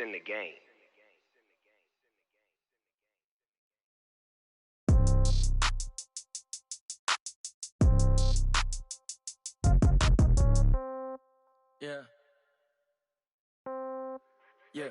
in the game. Yeah. Yeah.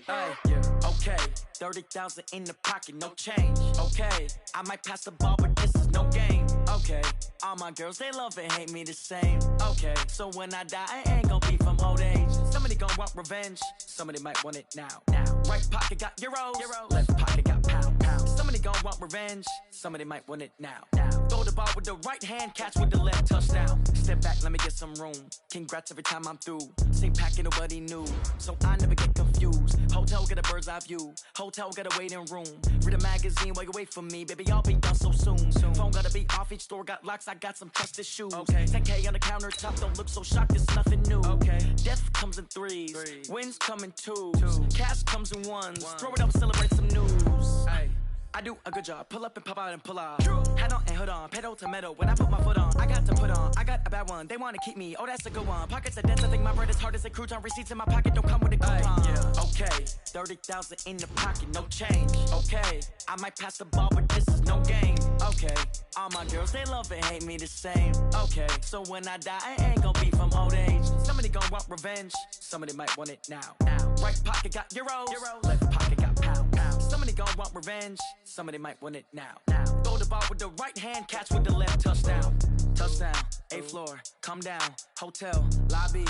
Hey, yeah. Okay. 30,000 in the pocket, no change. Okay. I might pass the ball, but this is no game. Okay. All my girls, they love and hate me the same. Okay. So when I die, I ain't gonna be from old age. Somebody gon' want revenge. Somebody might want it now. Right pocket got euros. Left pocket got pound. Somebody gon' want revenge. Somebody might want it now. Throw the ball with the right hand, catch with the left, touchdown. Step back, let me get some room. Congrats every time I'm through. Same packet, nobody knew, so I never get confused. Hotel got a bird's eye view. Hotel got a waiting room. Read a magazine while you wait for me, baby. I'll be done so soon. Phone gotta be off, each store got locks. I got some trusted shoes. Okay. 10K on the countertop, don't look so shocked. It's nothing new. Okay. Death comes in threes. Wins come in twos. Cash comes in ones. Throw it up, celebrate some news. Ay. I do a good job. Pull up and pop out and pull off. Hat on and hood on. Pedal to metal. When I put my foot on, I got to put on. I got a bad one. They want to keep me. Oh, that's a good one. Pockets are dense. I think my bread is hard as a crouton. Receipts in my pocket don't come with a coupon. Yeah. Okay. 30,000 in the pocket. No change. Okay. I might pass the ball, but this is no game. Okay. All my girls, they love and hate me the same. Okay. So when I die, I ain't gonna be from old age. Somebody gon' want revenge. Somebody might want it now. Right pocket got euros. Left pocket got pound. Somebody gon' want revenge. Somebody might want it now. Throw the ball with the right hand, catch with the left, touchdown. Touchdown, 8th floor, come down. Hotel, lobby.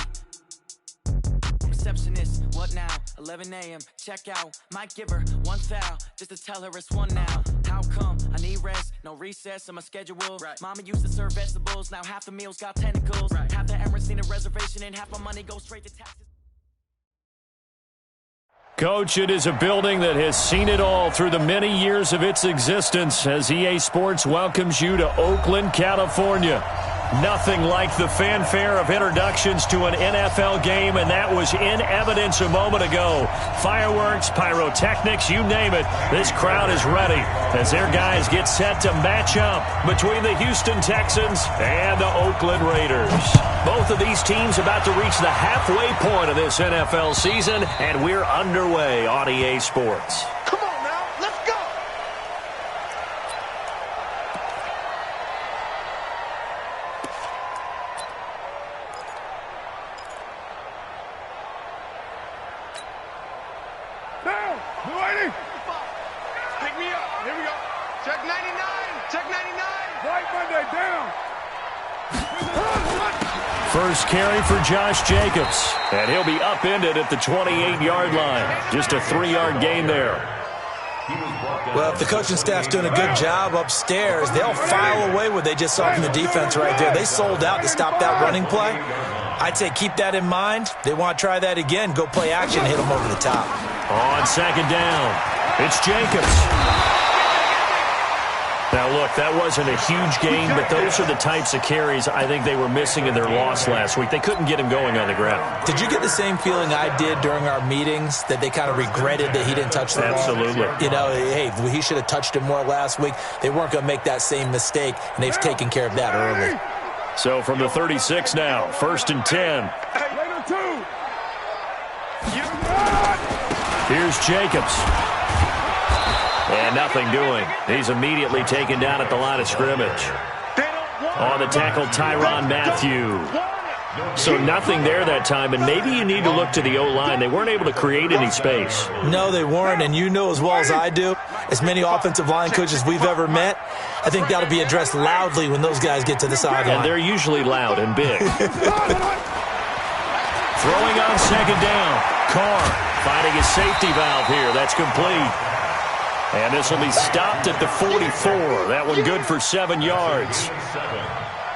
Receptionist, what now? 11 a.m., check out. Might give her one foul, just to tell her it's one now. How come? I need rest, no recess in my schedule. Right. Mama used to serve vegetables, now half the meals got tentacles. Right. Half the Emirates need a reservation and half my money goes straight to taxes. Coach, it is a building that has seen it all through the many years of its existence as EA Sports welcomes you to Oakland, California. Nothing like the fanfare of introductions to an NFL game, and that was in evidence a moment ago. Fireworks, pyrotechnics, you name it. This crowd is ready as their guys get set to match up between the Houston Texans and the Oakland Raiders. Both of these teams about to reach the halfway point of this NFL season, and we're underway on EA Sports. Come on now, let's go! Down! Lady! Pick me up. Here we go. Check 99. Check 99. White Monday, down! First carry for Josh Jacobs, and he'll be upended at the 28-yard line. Just a 3-yard gain there. Well, if the coaching staff's doing a good job upstairs, they'll file away what they just saw from the defense right there. They sold out to stop that running play. I'd say keep that in mind. They want to try that again. Go play action, hit them over the top. On second down, it's Jacobs. Now, look, that wasn't a huge gain, but those are the types of carries I think they were missing in their loss last week. They couldn't get him going on the ground. Did you get the same feeling I did during our meetings, that they kind of regretted that he didn't touch the ball? Absolutely. You know, hey, he should have touched it more last week. They weren't going to make that same mistake, and they've taken care of that early. So from the 36 now, 1st and 10. Here's Jacobs. And nothing doing. He's immediately taken down at the line of scrimmage. On the tackle, Tyrann Mathieu. So nothing there that time, and maybe you need to look to the O-line. They weren't able to create any space. No, they weren't, and you know as well as I do, as many offensive line coaches we've ever met, I think that'll be addressed loudly when those guys get to the sideline. And they're usually loud and big. Throwing on second down. Carr finding his safety valve here. That's complete. And this will be stopped at the 44. That one good for 7 yards.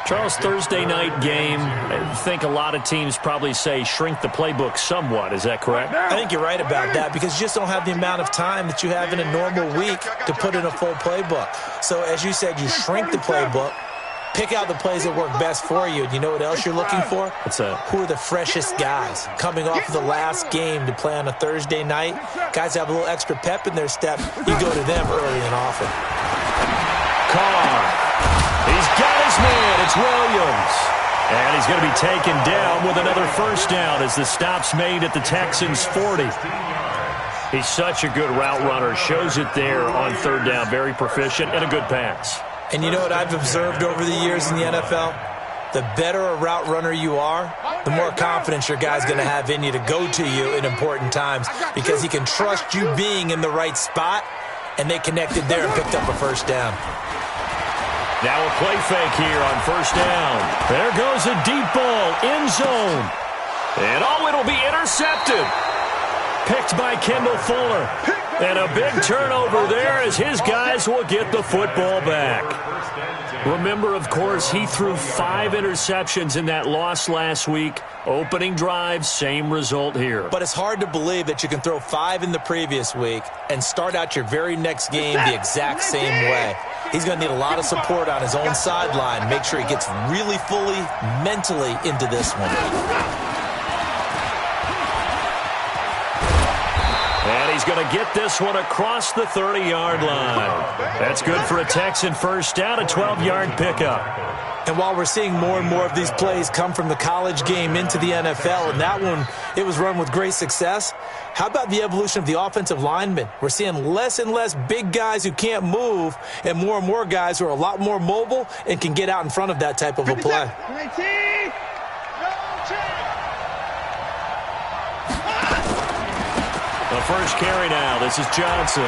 Charles, Thursday night game, I think a lot of teams probably say shrink the playbook somewhat. Is that correct? I think you're right about that because you just don't have the amount of time that you have in a normal week to put in a full playbook. So as you said, you shrink the playbook, pick out the plays that work best for you. And you know what else you're looking for? What's that? Who are the freshest guys coming off of the last game to play on a Thursday night? Guys have a little extra pep in their step. You go to them early and often. Carr. He's got his man. It's Williams. And he's going to be taken down with another first down as the stop's made at the Texans' 40. He's such a good route runner. Shows it there on third down. Very proficient and a good pass. And you know what I've observed over the years in the NFL? The better a route runner you are, the more confidence your guy's going to have in you to go to you in important times because he can trust you being in the right spot, and they connected there and picked up a first down. Now a play fake here on first down. There goes a deep ball, end zone. And it'll be intercepted. Picked by Kendall Fuller. And a big turnover there as his guys will get the football back. Remember, of course, he threw 5 interceptions in that loss last week. Opening drive, same result here. But it's hard to believe that you can throw 5 in the previous week and start out your very next game the exact same way. He's going to need a lot of support on his own sideline. Make sure he gets really fully mentally into this one. And he's going to get this one across the 30-yard line. That's good for a Texan first down, a 12-yard pickup. And while we're seeing more and more of these plays come from the college game into the NFL, and that one, it was run with great success, how about the evolution of the offensive linemen? We're seeing less and less big guys who can't move and more guys who are a lot more mobile and can get out in front of that type of a play. The first carry now. This is Johnson.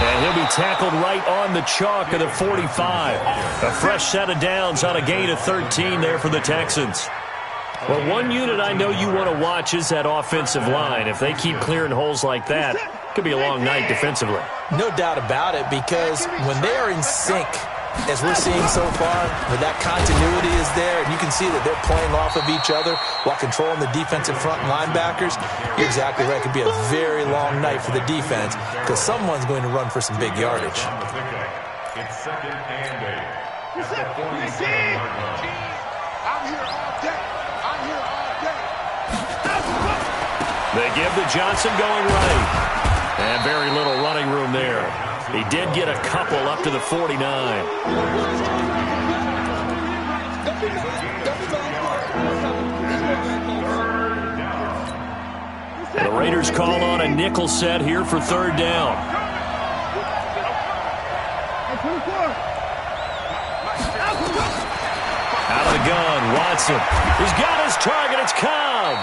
And he'll be tackled right on the chalk of the 45. A fresh set of downs on a gain of 13 there for the Texans. Well, one unit I know you want to watch is that offensive line. If they keep clearing holes like that, it could be a long night defensively. No doubt about it, because when they are in sync, as we're seeing so far, where that continuity is there, and you can see that they're playing off of each other while controlling the defensive front linebackers, you're exactly right. It could be a very long night for the defense because someone's going to run for some big yardage. It's second and 8. At the 47-yard line. I'm here all day. I'm here all day. They give the Johnson going right. And very little running room there. He did get a couple up to the 49. The Raiders call on a nickel set here for third down. Out of the gun, Watson. He's got his target. It's Cobb.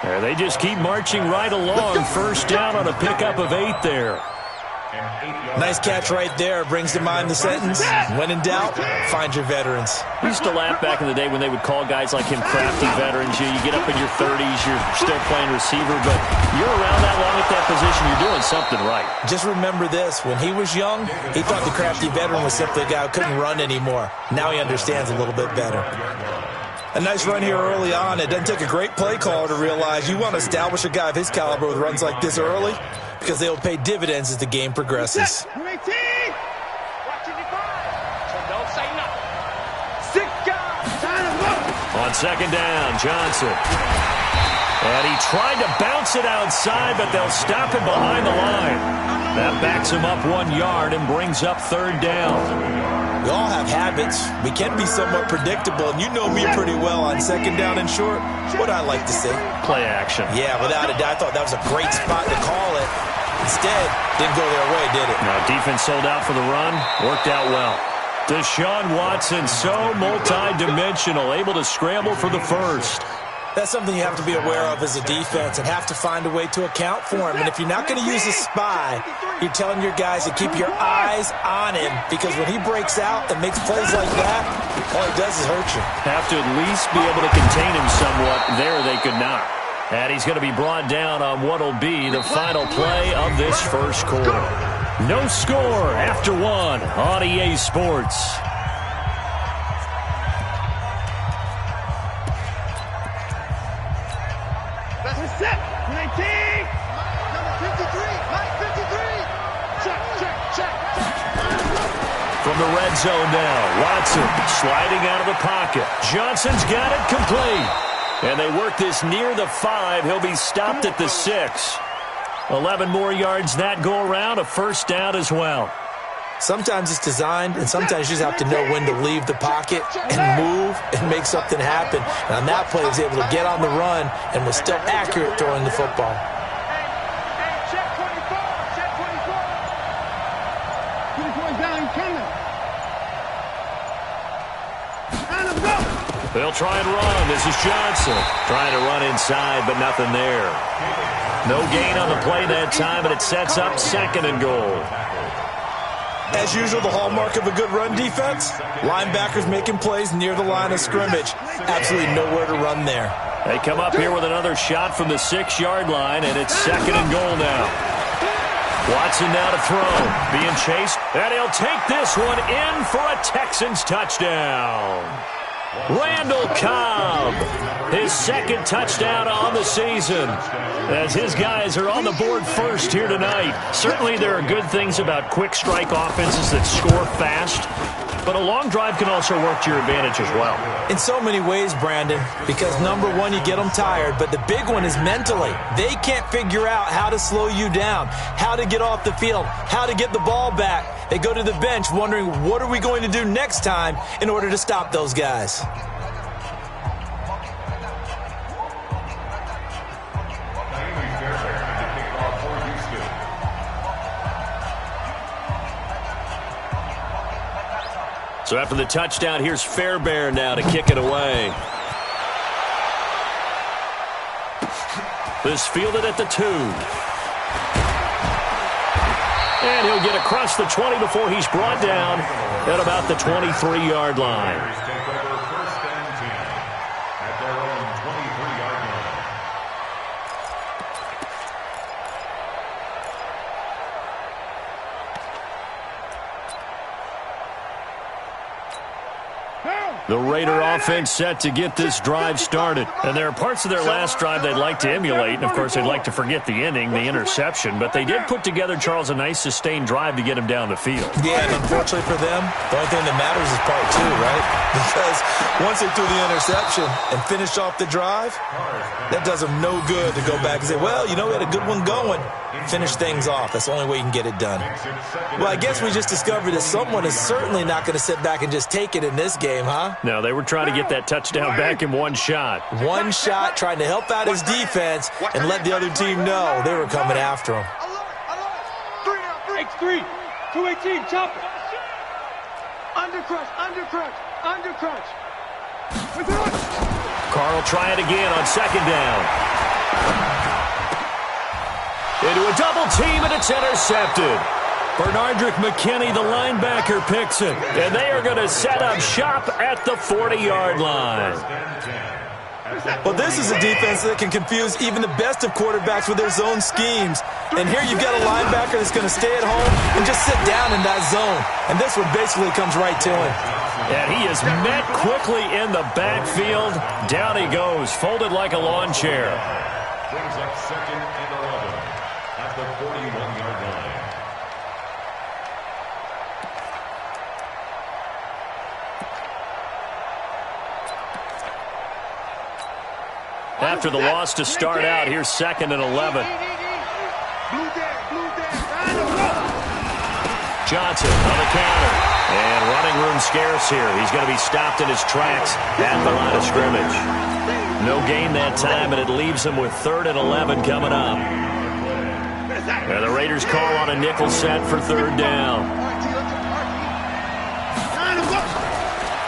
There, they just keep marching right along. First down on a pickup of 8 there. Nice catch right there. Brings to mind the sentence, when in doubt, find your veterans. We used to laugh back in the day when they would call guys like him crafty veterans. You get up in your 30s, you're still playing receiver, but you're around that long at that position, you're doing something right. Just remember this. When he was young, he thought the crafty veteran was simply a guy who couldn't run anymore. Now he understands a little bit better. A nice run here early on. It doesn't take a great play caller to realize you want to establish a guy of his caliber with runs like this early, because they will pay dividends as the game progresses. On second down, Johnson. And he tried to bounce it outside, but they'll stop him behind the line. That backs him up 1 yard and brings up third down. We all have habits. We can be somewhat predictable, and you know me pretty well on second down and short. What I like to see. Play action. Yeah, without a doubt. I thought that was a great spot to call it. Instead, didn't go their way, did it? No, defense sold out for the run. Worked out well. Deshaun Watson, so multi-dimensional, able to scramble for the first. That's something you have to be aware of as a defense and have to find a way to account for him. And if you're not going to use a spy, you're telling your guys to keep your eyes on him, because when he breaks out and makes plays like that, all he does is hurt you. Have to at least be able to contain him somewhat. There they could not. And he's going to be brought down on what will be the final play of this first quarter. No score after 1 on EA Sports. That's set. 19. Number 53. Mike 53. Check. From the red zone now, Watson sliding out of the pocket. Johnson's got it complete. And they work this near the 5. He'll be stopped at the 6. 11 more yards that go around, a first down as well. Sometimes it's designed, and sometimes you just have to know when to leave the pocket and move and make something happen. And on that play, he was able to get on the run and was still accurate throwing the football. They'll try and run. This is Johnson trying to run inside, but nothing there. No gain on the play that time, and it sets up 2nd and goal. As usual, the hallmark of a good run defense, linebackers making plays near the line of scrimmage. Absolutely nowhere to run there. They come up here with another shot from the 6-yard line, and it's 2nd and goal now. Watson now to throw. Being chased, and he'll take this one in for a Texans touchdown. Randall Cobb, his 2nd touchdown on the season, as his guys are on the board first here tonight. Certainly there are good things about quick strike offenses that score fast, but a long drive can also work to your advantage as well. In so many ways, Brandon, because number one, you get them tired, but the big one is mentally. They can't figure out how to slow you down, how to get off the field, how to get the ball back. They go to the bench wondering, what are we going to do next time in order to stop those guys? So after the touchdown, here's Fairbairn now to kick it away. This fielded at the 2. And he'll get across the 20 before he's brought down at about the 23-yard line. The Raider offense set to get this drive started. And there are parts of their last drive they'd like to emulate. And, of course, they'd like to forget the ending, the interception. But they did put together, Charles, a nice sustained drive to get him down the field. Yeah, and unfortunately for them, the only thing that matters is part 2, right? Because once they threw the interception and finished off the drive, that does them no good to go back and say, well, you know, we had a good one going. Finish things off. That's the only way you can get it done. Well, I guess we just discovered that someone is certainly not going to sit back and just take it in this game, huh? No, they were trying to get that touchdown back in one shot. One shot, trying to help out his defense and let the other team know they were coming after him. X3, 218, chop it. Undercrush, undercrush, undercrush. Carl try it again on 2nd down. Into a double team, and it's intercepted. Bernardrick McKinney, the linebacker, picks it. And they are going to set up shop at the 40-yard line. Well, this is a defense that can confuse even the best of quarterbacks with their zone schemes. And here you've got a linebacker that's going to stay at home and just sit down in that zone. And this one basically comes right to him. And he is met quickly in the backfield. Down he goes, folded like a lawn chair. Brings up 2nd and 11 at the 41-yard line. After the loss to start out, here's 2nd and 11. Johnson on the counter. And running room scarce here. He's going to be stopped in his tracks at the line of scrimmage. No gain that time, and it leaves him with 3rd and 11 coming up. And the Raiders call on a nickel set for 3rd down.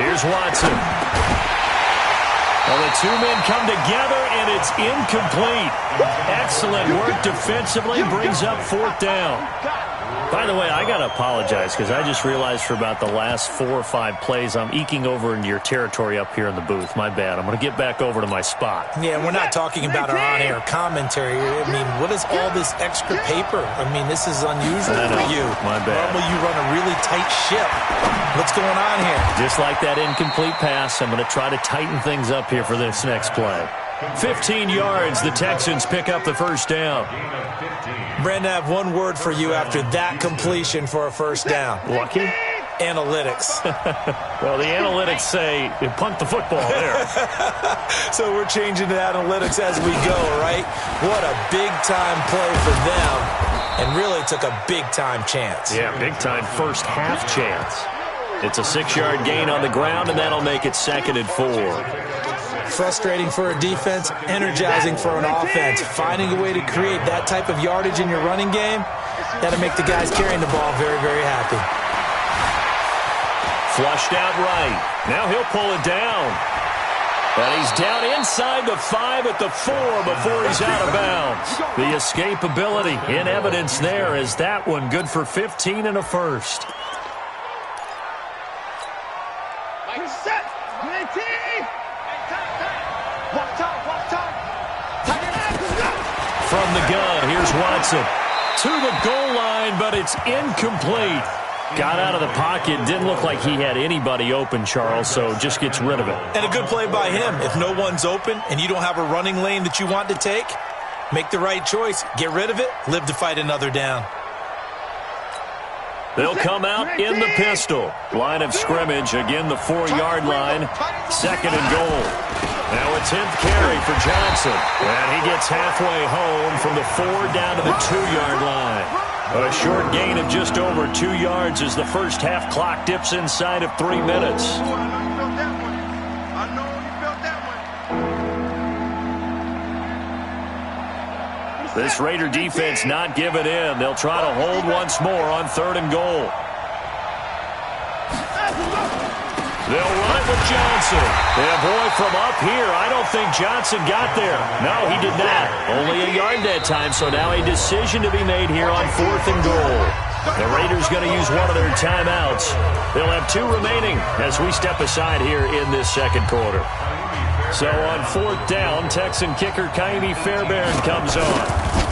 Here's Watson. Well, the two men come together, and it's incomplete. Excellent work defensively, brings up 4th down. By the way, I got to apologize because I just realized for about the last 4 or 5 plays, I'm eking over into your territory up here in the booth. My bad. I'm going to get back over to my spot. Yeah, we're not talking about our on-air commentary. I mean, what is all this extra paper? I mean, this is unusual for you. My bad. Normally you run a really tight ship. What's going on here? Just like that incomplete pass, I'm going to try to tighten things up here for this next play. 15 yards, the Texans pick up the 1st down. Brandon, I have one word for you after that completion for a 1st down. Lucky? Analytics. Well, the analytics say you punt the football there. So we're changing to analytics as we go, right? What a big-time play for them. and really took a big-time chance. Yeah, big-time first-half chance. It's a 6-yard gain on the ground, and that'll make it 2nd and 4. Frustrating for a defense, energizing for an offense. Finding a way to create that type of yardage in your running game, that'll make the guys carrying the ball very, very happy. Flushed out right. Now he'll pull it down. And he's down inside the 5 at the 4 before he's out of bounds. The escapability in evidence there as that one good for 15 and a first. Set. 19. Watch time. From the gun, here's Watson. To the goal line, but it's incomplete. Got out of the pocket. Didn't look like he had anybody open, Charles, so just gets rid of it. And a good play by him. If no one's open and you don't have a running lane that you want to take, make the right choice. Get rid of it. Live to fight another down. They'll come out in the pistol. Line of scrimmage, again the 4-yard line. 2nd and goal. Now a 10th carry for Johnson. And he gets halfway home from the 4 down to the 2-yard line. A short gain of just over 2 yards as the first half clock dips inside of 3 minutes. I know you felt that one. This Raider defense not giving in. They'll try to hold once more on 3rd and goal. They'll run it with Johnson. And boy, from up here, I don't think Johnson got there. No, he did not. Only a yard that time, so now a decision to be made here on 4th and goal. The Raiders going to use one of their timeouts. They'll have 2 remaining as we step aside here in this 2nd quarter. So on 4th down, Texan kicker Kaimi Fairbairn comes on.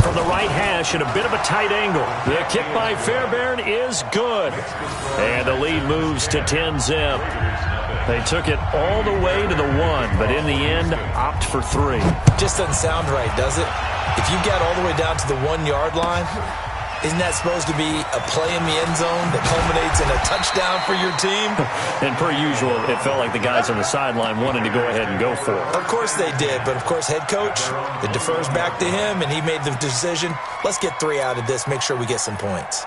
From the right hash at a bit of a tight angle. The kick by Fairbairn is good. And the lead moves to 10-zip. They took it all the way to the 1, but in the end, opt for 3. Just doesn't sound right, does it? If you got all the way down to the 1-yard line, isn't that supposed to be a play in the end zone that culminates in a touchdown for your team? And per usual, it felt like the guys on the sideline wanted to go ahead and go for it. Of course they did, but of course head coach, it defers back to him, and he made the decision, let's get 3 out of this, make sure we get some points.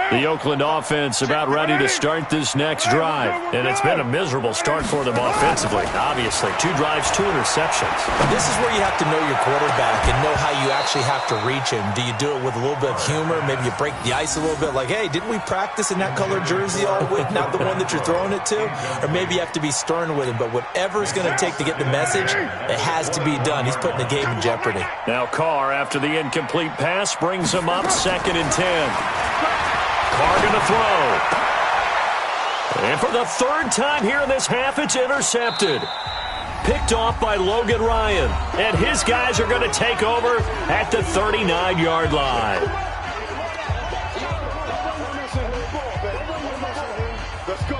The Oakland offense about ready to start this next drive. And it's been a miserable start for them offensively, obviously. 2 drives, 2 interceptions. This is where you have to know your quarterback and know how you actually have to reach him. Do you do it with a little bit of humor? Maybe you break the ice a little bit like, hey, didn't we practice in that color jersey all week? Not the one that you're throwing it to? Or maybe you have to be stern with him. But whatever it's going to take to get the message, it has to be done. He's putting the game in jeopardy. Now Carr, after the incomplete pass, brings him up 2nd and 10. Carr going to throw. And for the 3rd time here in this half, it's intercepted. Picked off by Logan Ryan. And his guys are going to take over at the 39-yard line. Let's go.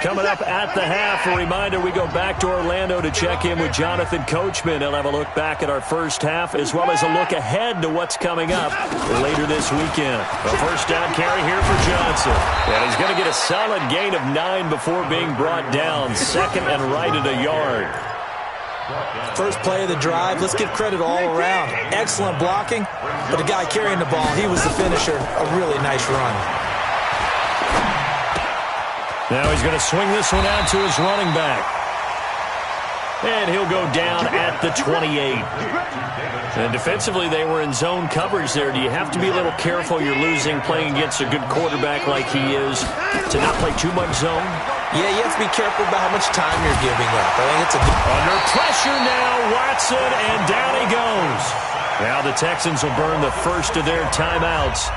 Coming up at the half, a reminder, we go back to Orlando to check in with Jonathan Coachman. He'll have a look back at our first half as well as a look ahead to what's coming up later this weekend. A first down carry here for Johnson. And he's going to get a solid gain of 9 before being brought down. 2nd and right at a yard. First play of the drive, let's give credit all around. Excellent blocking, but the guy carrying the ball, he was the finisher. A really nice run. Now he's going to swing this one out to his running back. And he'll go down at the 28. And defensively, they were in zone coverage there. Do you have to be a little careful? You're losing playing against a good quarterback like he is to not play too much zone? Yeah, you have to be careful about how much time you're giving up. I think it's a good... Under pressure now, Watson, and down he goes. Now the Texans will burn the first of their timeouts.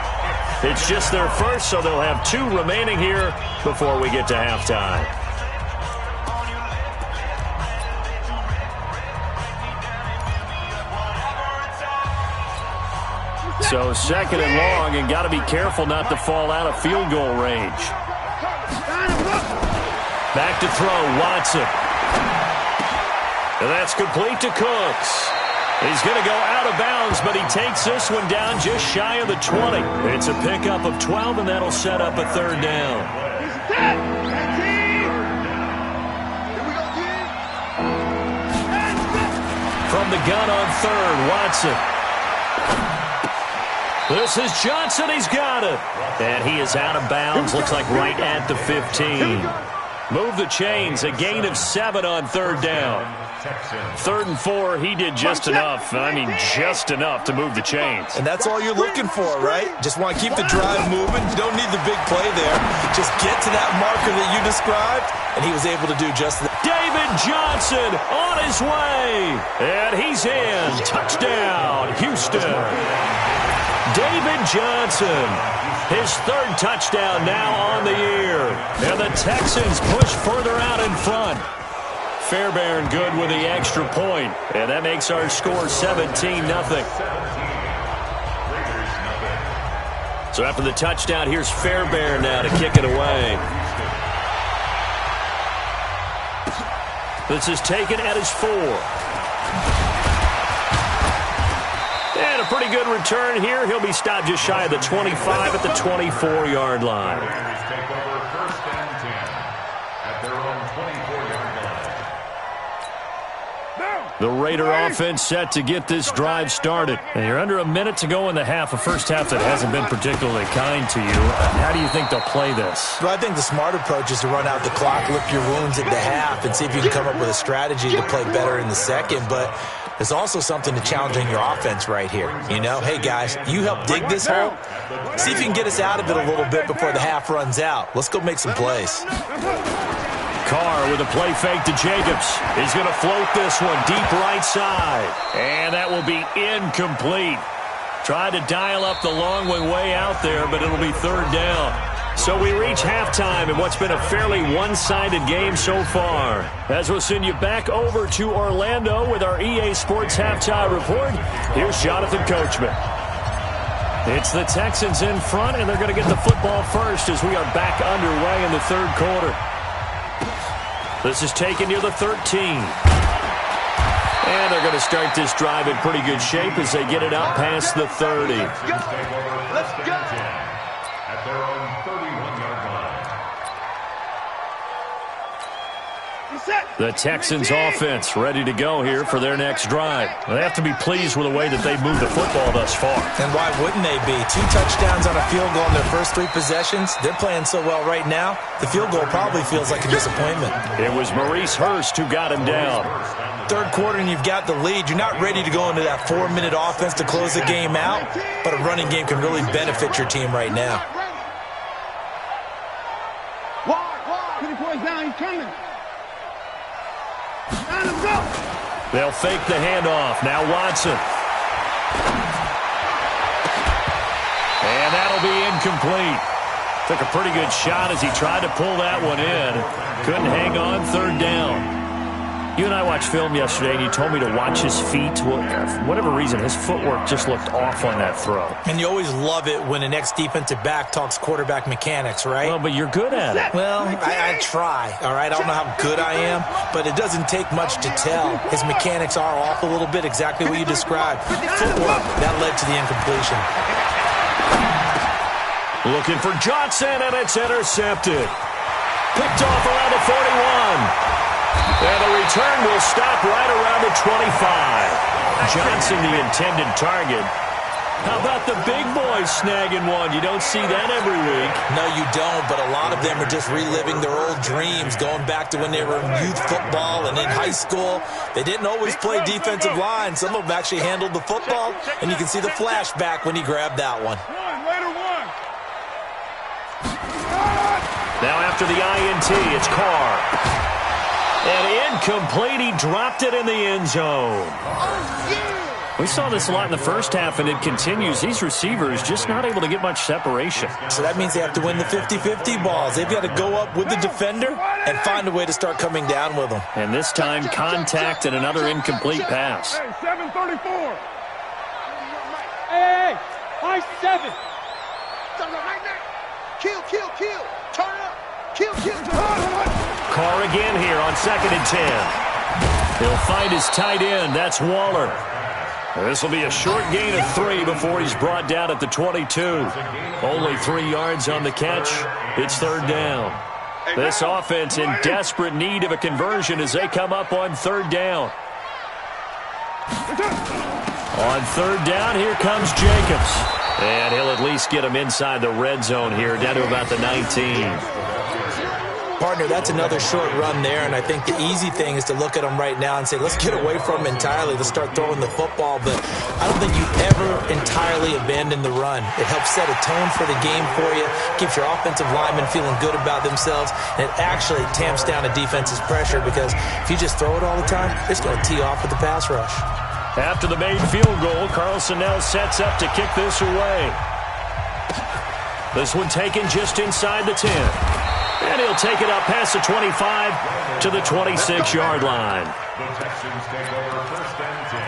It's just their first, so they'll have 2 remaining here before we get to halftime. So 2nd and long, and got to be careful not to fall out of field goal range. Back to throw, Watson. And that's complete to Cooks. He's going to go out of bounds, but he takes this one down just shy of the 20. It's a pickup of 12, and that'll set up a 3rd down. From the gun on third, Watson. This is Johnson. He's got it. And he is out of bounds. Looks like right at the 15. Move the chains. A gain of 7 on third down. 3rd and 4, he did just enough. I mean, just enough to move the chains. And that's all you're looking for, right? Just want to keep the drive moving. You don't need the big play there. Just get to that marker that you described, and he was able to do just that. David Johnson on his way. And he's in. Touchdown, Houston. David Johnson, his 3rd touchdown now on the year. And the Texans push further out in front. Fairbairn good with the extra point. And that makes our score 17-0. So after the touchdown, here's Fairbairn now to kick it away. This is taken at his 4. And a pretty good return here. He'll be stopped just shy of the 25 at the 24-yard line. Take over 1st and 10 at their own 24-yard line. The Raider offense set to get this drive started. And you're under a minute to go in the half, a first half that hasn't been particularly kind to you. How do you think they'll play this? Well, I think the smart approach is to run out the clock, lick your wounds at the half, and see if you can come up with a strategy to play better in the second. But there's also something to challenging your offense right here. You know, hey, guys, you help dig this hole. See if you can get us out of it a little bit before the half runs out. Let's go make some plays. Carr with a play fake to Jacobs. He's going to float this one deep right side. And that will be incomplete. Tried to dial up the long one way out there, but it'll be 3rd down. So we reach halftime in what's been a fairly one-sided game so far. As we'll send you back over to Orlando with our EA Sports Halftime Report, here's Jonathan Coachman. It's the Texans in front, and they're going to get the football first as we are back underway in the 3rd quarter. This is taken near the 13. And they're going to start this drive in pretty good shape as they get it out past the 30. Let's go. At their own 31-yard line. The Texans offense ready to go here for their next drive. They have to be pleased with the way that they've moved the football thus far. And why wouldn't they be? 2 touchdowns on a field goal in their first 3 possessions. They're playing so well right now, the field goal probably feels like a disappointment. It was Maurice Hurst who got him down. 3rd quarter and you've got the lead. You're not ready to go into that 4-minute offense to close the game out, but a running game can really benefit your team right now. Put your boys down, he's coming. They'll fake the handoff. Now Watson. And that'll be incomplete. Took a pretty good shot as he tried to pull that one in. Couldn't hang on, 3rd down. You and I watched film yesterday, and you told me to watch his feet. For whatever reason, his footwork just looked off on that throw. And you always love it when an ex-defensive back talks quarterback mechanics, right? Well, but you're good at it. Well, I try, all right? I don't know how good I am, but it doesn't take much to tell. His mechanics are off a little bit, exactly what you described. Footwork, that led to the incompletion. Looking for Johnson, and it's intercepted. Picked off around the 41. And the return will stop right around the 25. Johnson, the intended target. How about the big boys snagging one? You don't see that every week. No, you don't, but a lot of them are just reliving their old dreams, going back to when they were in youth football and in high school. They didn't always play defensive line. Some of them actually handled the football, and you can see the flashback when he grabbed that one. Now after the INT, it's Carr. And incomplete, he dropped it in the end zone. We saw this a lot in the first half, and it continues. These receivers just not able to get much separation. So that means they have to win the 50-50 balls. They've got to go up with the defender and find a way to start coming down with them. And this time, contact and another incomplete pass. Hey, 734. Hey, high 7. Kill. Turn it up. Kill. Carr again here on 2nd and 10. He'll find his tight end. That's Waller. This will be a short gain of 3 before he's brought down at the 22. Only 3 yards on the catch. It's 3rd down. This offense in desperate need of a conversion as they come up on 3rd down. On third down, here comes Jacobs. And he'll at least get him inside the red zone here, down to about the 19. Partner, that's another short run there, and I think the easy thing is to look at him right now and say, let's get away from him entirely. Let's start throwing the football, but I don't think you ever entirely abandon the run. It helps set a tone for the game for you, keeps your offensive linemen feeling good about themselves, and it actually tamps down a defense's pressure because if you just throw it all the time, it's going to tee off with the pass rush. After the made field goal, Carlson now sets up to kick this away. This one taken just inside the 10. And he'll take it up past the 25 to the 26-yard line. The Texans take over first and 10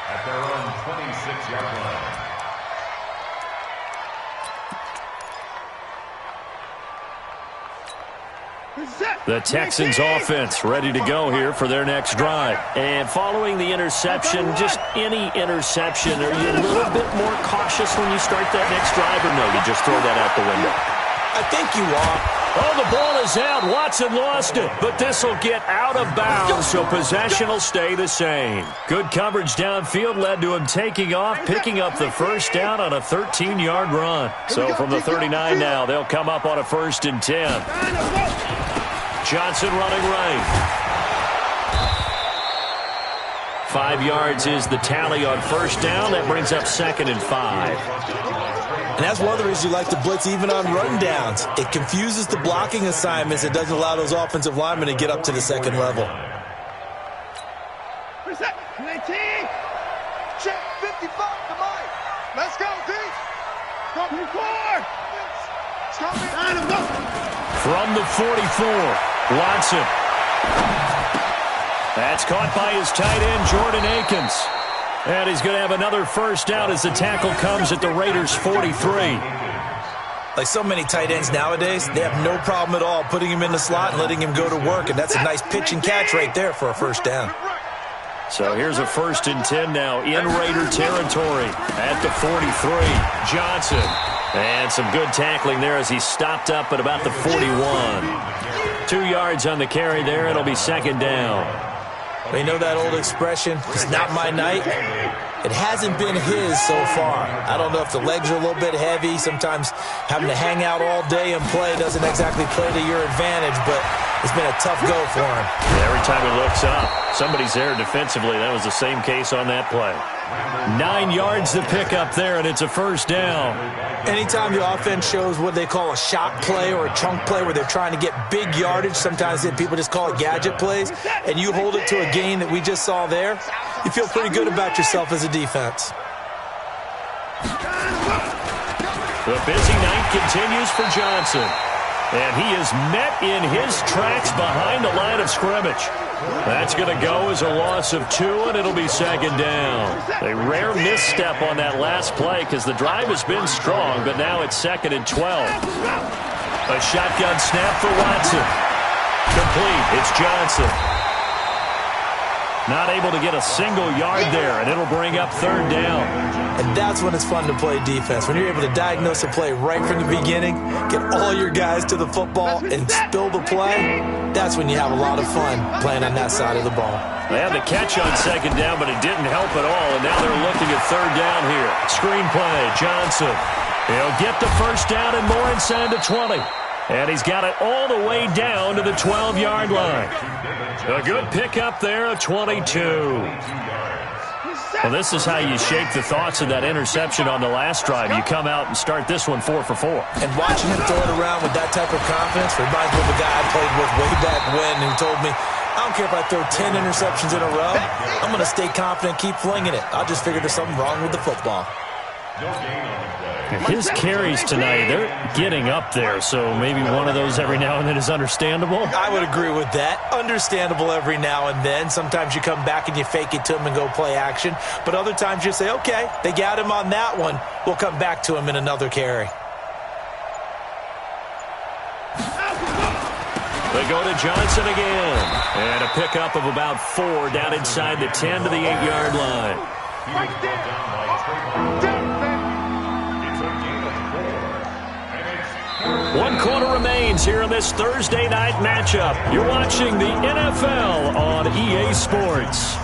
at their own 26-yard line. The Texans offense ready to go here for their next drive. And following the interception, just any interception, are you a little bit more cautious when you start that next drive, or no, you just throw that out the window? I think you are. Oh, the ball is out. Watson lost it, but this will get out of bounds, so possession will stay the same. Good coverage downfield led to him taking off, picking up the first down on a 13-yard run. So from the 39 now, they'll come up on a 1st and 10. Johnson running right. 5 yards is the tally on first down. That brings up 2nd and 5. And that's one of the reasons you like to blitz even on rundowns. It confuses the blocking assignments. It doesn't allow those offensive linemen to get up to the second level. Check 55 to Mike. Let's go, D. Go 4. From the 44, Watson. That's caught by his tight end, Jordan Akins. And he's going to have another first down as the tackle comes at the Raiders' 43. Like so many tight ends nowadays, they have no problem at all putting him in the slot and letting him go to work. And that's a nice pitch and catch right there for a first down. So here's a 1st and 10 now in Raider territory at the 43. Johnson. And some good tackling there as he stopped up at about the 41. 2 yards on the carry there. It'll be 2nd down. You know that old expression, it's not my night? It hasn't been his so far. I don't know if the legs are a little bit heavy. Sometimes having to hang out all day and play doesn't exactly play to your advantage, but it's been a tough go for him. Every time he looks up, somebody's there defensively. That was the same case on that play. 9 yards to pick up there, and it's a first down. Anytime the offense shows what they call a shot play or a chunk play where they're trying to get big yardage, sometimes people just call it gadget plays, and you hold it to a gain that we just saw there, you feel pretty good about yourself as a defense. The busy night continues for Johnson. And he is met in his tracks behind the line of scrimmage. That's going to go as a loss of 2, and it'll be 2nd down. A rare misstep on that last play because the drive has been strong, but now it's 2nd and 12. A shotgun snap for Watson. Complete. It's Johnson. Not able to get a single yard there, and it'll bring up 3rd down. And that's when it's fun to play defense. When you're able to diagnose a play right from the beginning, get all your guys to the football, and spill the play, that's when you have a lot of fun playing on that side of the ball. They had the catch on 2nd down, but it didn't help at all, and now they're looking at 3rd down here. Screen play, Johnson. He'll get the first down and more inside the 20. And he's got it all the way down to the 12-yard line. A good pickup there of 22. Well, this is how you shake the thoughts of that interception on the last drive. You come out and start this one 4 for 4. And watching him throw it around with that type of confidence reminds me of a guy I played with way back when who told me, I don't care if I throw 10 interceptions in a row. I'm going to stay confident, keep flinging it. I just figured there's something wrong with the football. His carries tonight, they're getting up there, so maybe one of those every now and then is understandable. I would agree with that. Understandable every now and then. Sometimes you come back and you fake it to him and go play action. But other times you say, okay, they got him on that one. We'll come back to him in another carry. They go to Johnson again. And a pickup of about 4 down inside the 10 to the 8-yard line. One quarter remains here in this Thursday night matchup. You're watching the NFL on EA Sports.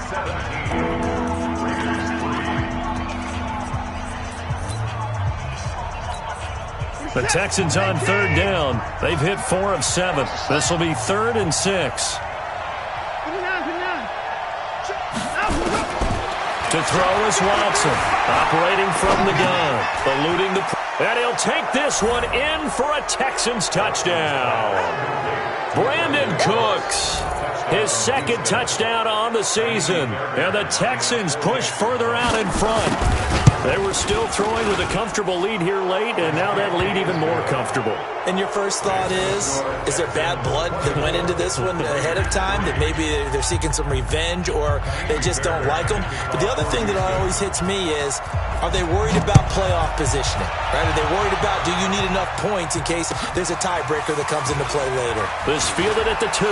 The Texans on third down. They've hit 4 of 7. This will be 3rd and 6. To throw is Watson, operating from the gun, eluding the... And he'll take this one in for a Texans touchdown. Brandon Cooks, his 2nd touchdown on the season. And the Texans push further out in front. They were still throwing with a comfortable lead here late, and now that lead even more comfortable. And your first thought is there bad blood that went into this one ahead of time, that maybe they're seeking some revenge or they just don't like them? But the other thing that always hits me is, are they worried about playoff positioning? Right? Are they worried about, do you need enough points in case there's a tiebreaker that comes into play later? This fielded at the 2.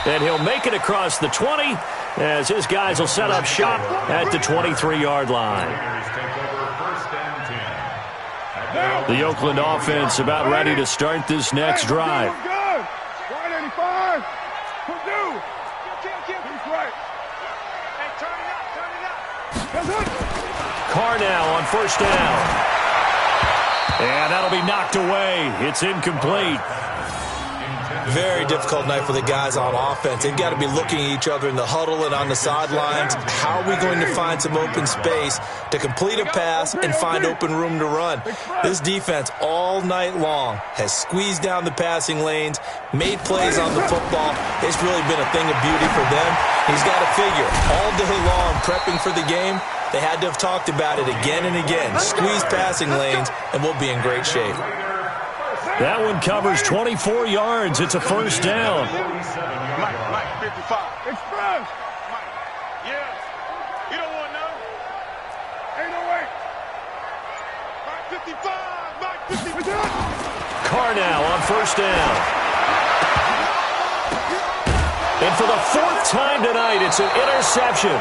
And he'll make it across the 20 as his guys will set up shop at the 23-yard line. The Oakland offense about ready to start this next drive. Carr now on first down. And that'll be knocked away. It's incomplete. Very difficult night for the guys on offense. They've got to be looking at each other in the huddle and on the sidelines. How are we going to find some open space to complete a pass and find open room to run? This defense all night long has squeezed down the passing lanes, made plays on the football. It's really been a thing of beauty for them. He's got to figure all day long prepping for the game. They had to have talked about it again and again. Squeeze passing lanes, and we'll be in great shape. That one covers 24 yards. It's a first down. Mike, 55. Express. Mike, yeah. You don't want none. Ain't no way. Mike, 55. Mike, 55. Carr now on first down. And for the 4th time tonight, it's an interception.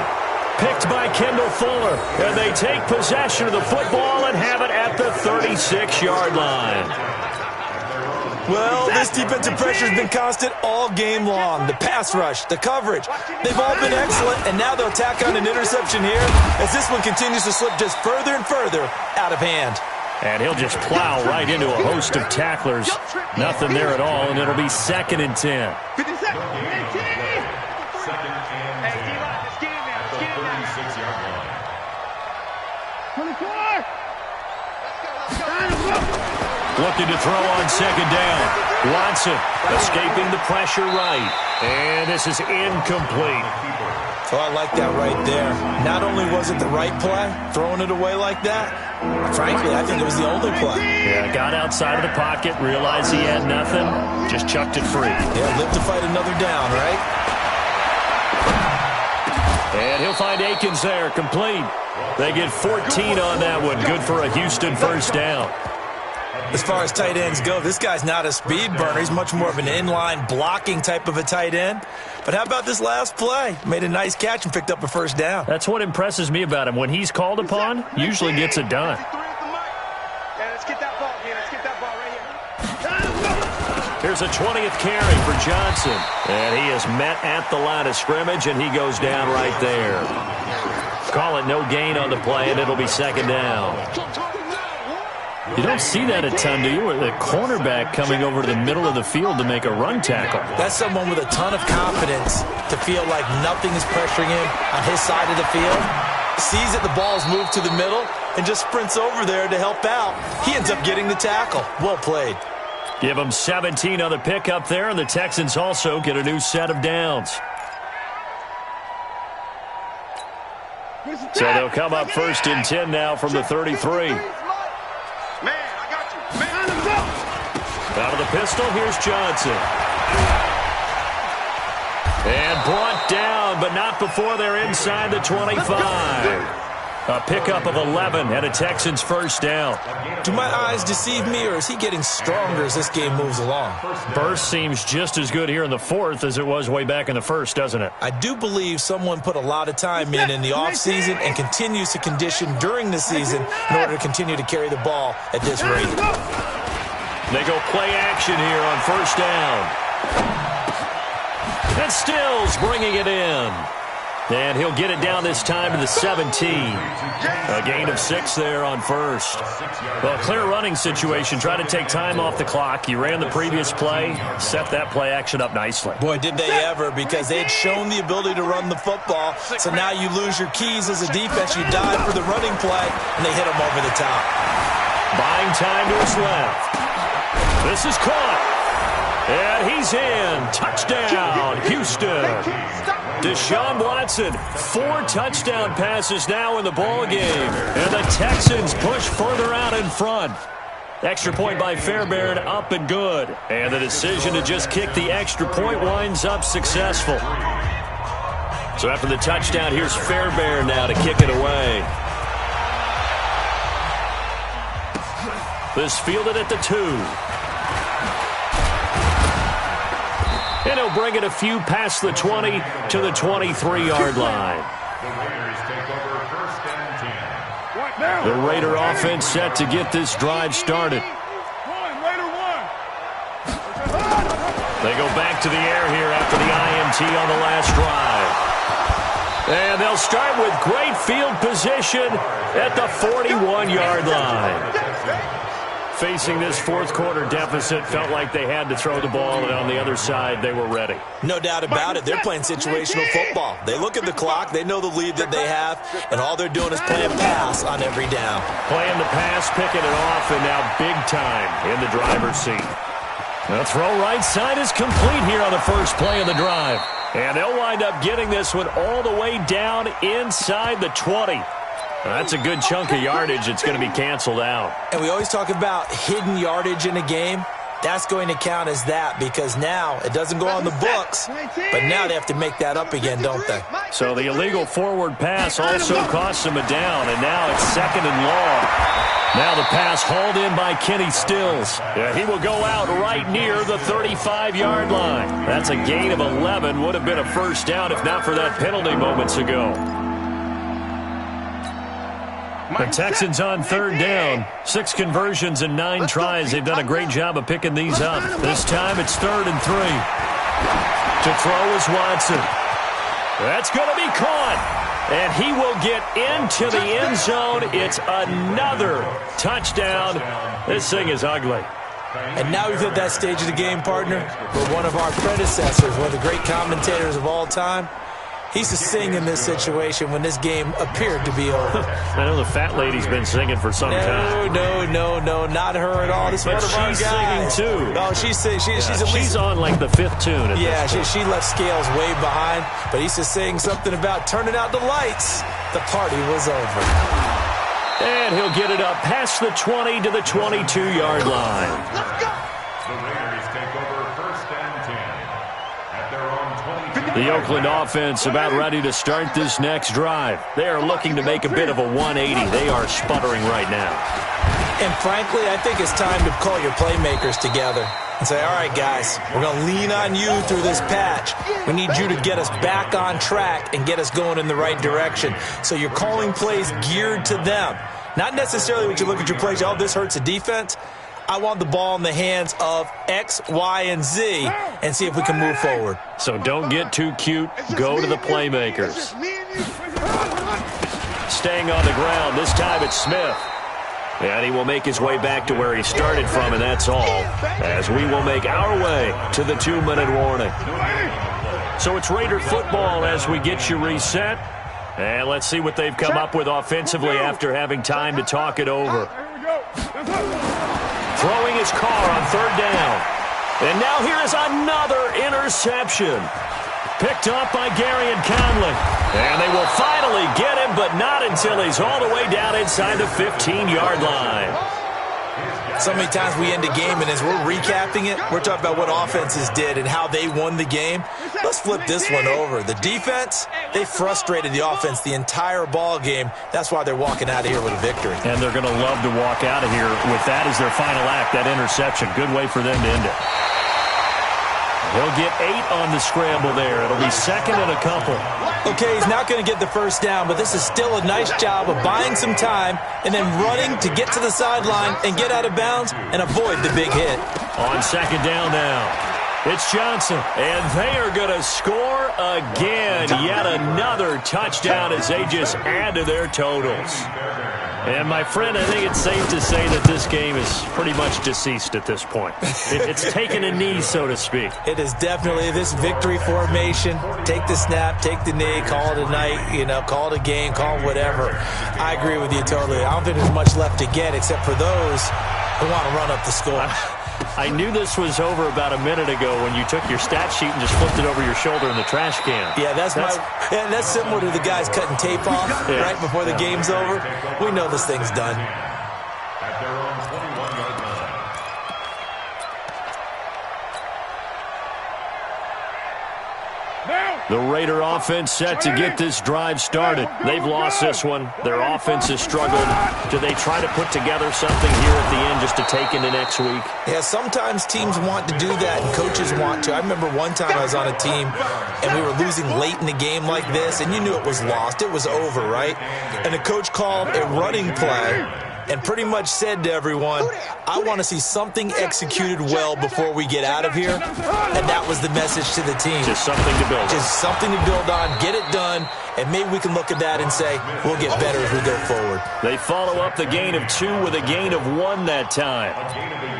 Picked by Kendall Fuller. And they take possession of the football and have it at the 36-yard line. Well, this defensive pressure has been constant all game long. The pass rush, the coverage, they've all been excellent, and now they'll tack on an interception here as this one continues to slip just further and further out of hand. And he'll just plow right into a host of tacklers. Nothing there at all, and it'll be 2nd and 10. 50 seconds. 2nd and 10. At the 36-yard line. 24. Let's go. Looking to throw on 2nd down. Watson escaping the pressure right. And this is incomplete. Oh, I like that right there. Not only was it the right play, throwing it away like that, frankly, I think it was the only play. Yeah, got outside of the pocket, realized he had nothing, just chucked it free. Yeah, live to fight another down, right? And he'll find Akins there, complete. They get 14 on that one. Good for a Houston first down. As far as tight ends go, this guy's not a speed burner. He's much more of an inline blocking type of a tight end. But how about this last play? Made a nice catch and picked up a first down. That's what impresses me about him. When he's called upon, usually gets it done. Let's get that ball here. Let's get that ball right here. Here's a 20th carry for Johnson. And he is met at the line of scrimmage, and he goes down right there. Call it no gain on the play, and it'll be 2nd down. You don't see that a ton, do you? The cornerback coming over to the middle of the field to make a run tackle. That's someone with a ton of confidence to feel like nothing is pressuring him on his side of the field. Sees that the ball's moved to the middle and just sprints over there to help out. He ends up getting the tackle. Well played. Give them 17 on the pickup there, and the Texans also get a new set of downs. So they'll come up 1st and 10 now from the 33. Out of the pistol, here's Johnson. And brought down, but not before they're inside the 25. A pickup of 11 and a Texans first down. Do my eyes deceive me, or is he getting stronger as this game moves along? Burst seems just as good here in the 4th as it was way back in the 1st, doesn't it? I do believe someone put a lot of time in the offseason and continues to condition during the season in order to continue to carry the ball at this rate. They go play action here on first down. And Stills bringing it in. And he'll get it down this time to the 17. A gain of 6 there on first. Well, clear running situation. Try to take time off the clock. He ran the previous play, set that play action up nicely. Boy, did they ever, because they had shown the ability to run the football. So now you lose your keys as a defense. You dive for the running play, and they hit him over the top. Buying time to his left. This is caught. And he's in. Touchdown, Houston. Deshaun Watson, 4 touchdown passes now in the ball game. And the Texans push further out in front. Extra point by Fairbairn, up and good. And the decision to just kick the extra point winds up successful. So after the touchdown, here's Fairbairn now to kick it away. This fielded at the 2. And he'll bring it a few past the 20 to the 23-yard line. The Raider offense set to get this drive started. They go back to the air here after the INT on the last drive. And they'll start with great field position at the 41-yard line. Facing this fourth quarter deficit, felt like they had to throw the ball, and on the other side, they were ready. No doubt about it. They're playing situational football. They look at the clock, they know the lead that they have, and all they're doing is playing pass on every down. Playing the pass, picking it off, and now big time in the driver's seat. The throw right side is complete here on the first play of the drive. And they'll wind up getting this one all the way down inside the 20. That's a good chunk of yardage. It's going to be canceled out. And we always talk about hidden yardage in a game. That's going to count as that, because now it doesn't go on the books, but now they have to make that up again, don't they? So the illegal forward pass also costs them a down, and now it's 2nd and long. Now the pass hauled in by Kenny Stills. Yeah, he will go out right near the 35-yard line. That's a gain of 11. Would have been a first down if not for that penalty moments ago. The Texans on 3rd down. 6 conversions and 9 tries. They've done a great job of picking these up. This time it's 3rd and 3. To throw is Watson. That's going to be caught. And he will get into the end zone. It's another touchdown. This thing is ugly. And now we've hit that stage of the game, partner, where one of our predecessors, one of the great commentators of all time, he used to sing in this situation when this game appeared to be over. I know the fat lady's been singing for some time. No, not her at all. This but she's singing too. No, she's at least... She's on like the 5th tune. Yeah, she left Scales way behind, but he used to sing something about turning out the lights. The party was over. And he'll get it up past the 20 to the 22-yard line. Let's go. The Raiders take over 1st and 10 at their own 20. The Oakland offense about ready to start this next drive. They are looking to make a bit of a 180. They are sputtering right now. And frankly, I think it's time to call your playmakers together and say, all right, guys, we're going to lean on you through this patch. We need you to get us back on track and get us going in the right direction. So you're calling plays geared to them. Not necessarily when you look at your plays, oh, this hurts the defense. I want the ball in the hands of X, Y, and Z and see if we can move forward. So don't get too cute. Go to the playmakers. Staying on the ground. This time it's Smith. And he will make his way back to where he started from, and that's all, as we will make our way to the 2-minute warning. So it's Raider football as we get you reset. And let's see what they've come up with offensively after having time to talk it over. Throwing his car on 3rd down. And now here is another interception. Picked up by Gary and Conley. And they will finally get him, but not until he's all the way down inside the 15-yard line. So many times we end a game, and as we're recapping it, we're talking about what offenses did and how they won the game. Let's flip this one over. The defense, they frustrated the offense the entire ball game. That's why they're walking out of here with a victory. And they're going to love to walk out of here with that as their final act, that interception. Good way for them to end it. He'll get 8 on the scramble there. It'll be 2nd and a couple. Okay, he's not going to get the first down, but this is still a nice job of buying some time and then running to get to the sideline and get out of bounds and avoid the big hit. On 2nd down now. It's Johnson, and they are going to score again. Yet another touchdown as they just add to their totals. And, my friend, I think it's safe to say that this game is pretty much deceased at this point. It's taken a knee, so to speak. It is definitely this victory formation. Take the snap, take the knee, call it a night, call it a game, call it whatever. I agree with you totally. I don't think there's much left to get except for those who want to run up the score. I knew this was over about a minute ago when you took your stat sheet and just flipped it over your shoulder in the trash can. Yeah, that's similar to the guys cutting tape off right before the game's over. We know this thing's done. At their own 21-yard line. The Raider offense set to get this drive started. They've lost this one. Their offense has struggled. Do they try to put together something here at the end just to take into next week? Yeah, sometimes teams want to do that and coaches want to. I remember one time I was on a team and we were losing late in the game like this, and you knew it was lost. It was over, right? And the coach called a running play and pretty much said to everyone, I want to see something executed well before we get out of here. And that was the message to the team. Just something to build on. Just something to build on, get it done, and maybe we can look at that and say, we'll get better as we go forward. They follow up the gain of 2 with a gain of 1 that time.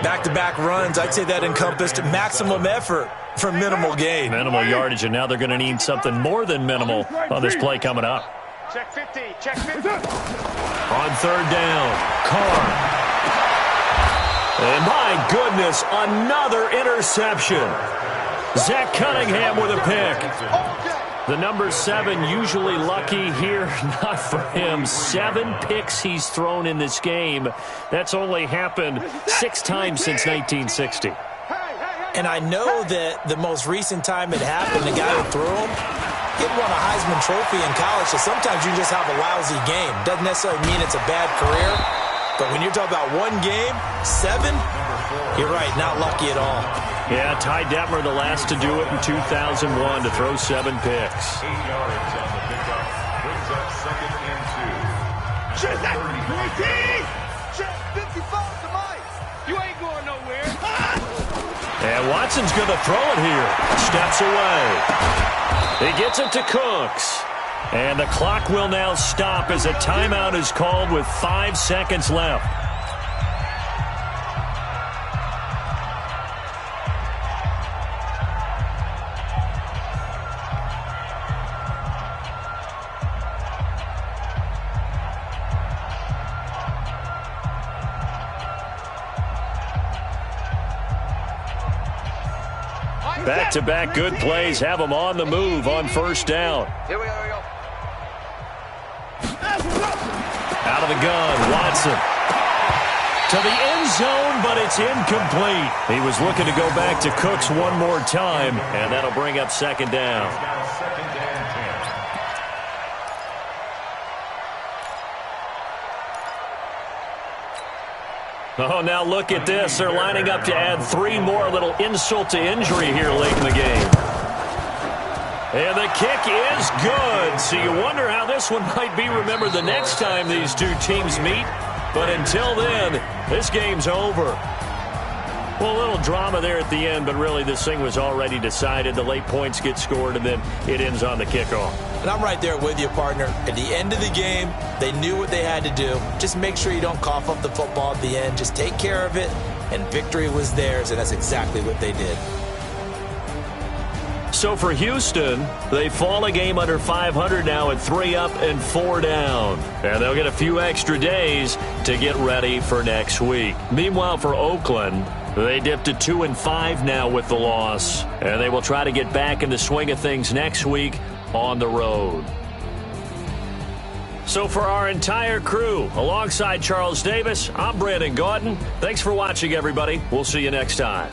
Back-to-back runs, I'd say that encompassed maximum effort for minimal gain. Minimal yardage, and now they're going to need something more than minimal on this play coming up. Check 50, check 50. On third down, Carr. And my goodness, another interception. Zach Cunningham with a pick. The number 7 usually lucky here, not for him. 7 picks he's thrown in this game. That's only happened 6 times since 1960. And I know that the most recent time it happened, the guy who threw him, he won a Heisman Trophy in college, so sometimes you just have a lousy game. Doesn't necessarily mean it's a bad career, but when you're talking about one game, 7, you're right, not lucky at all. Yeah, Ty Detmer, the last to do it in 2001 to throw 7 picks. 8 yards on the pickup. Brings up 2nd and 2. Check that, 14! Check 55 to Mike. You ain't going nowhere. And Watson's going to throw it here. Steps away. He gets it to Cooks. And the clock will now stop as a timeout is called with 5 seconds left. Back-to-back good plays have them on the move on first down. Here we go. Out of the gun, Watson. To the end zone, but it's incomplete. He was looking to go back to Cooks one more time, and that'll bring up 2nd down. Now 2nd and 10. Oh, now look at this. They're lining up to add 3 more, a little insult to injury here late in the game. And the kick is good. So you wonder how this one might be remembered the next time these two teams meet. But until then, this game's over. Well, a little drama there at the end, but really this thing was already decided. The late points get scored, and then it ends on the kickoff. And I'm right there with you, partner. At the end of the game, they knew what they had to do. Just make sure you don't cough up the football at the end. Just take care of it, and victory was theirs, and that's exactly what they did. So for Houston, they fall a game under 500 now at 3 up and 4 down. And they'll get a few extra days to get ready for next week. Meanwhile, for Oakland, they dipped to 2-5 now with the loss. And they will try to get back in the swing of things next week on the road. So for our entire crew, alongside Charles Davis, I'm Brandon Gaudin. Thanks for watching, everybody. We'll see you next time.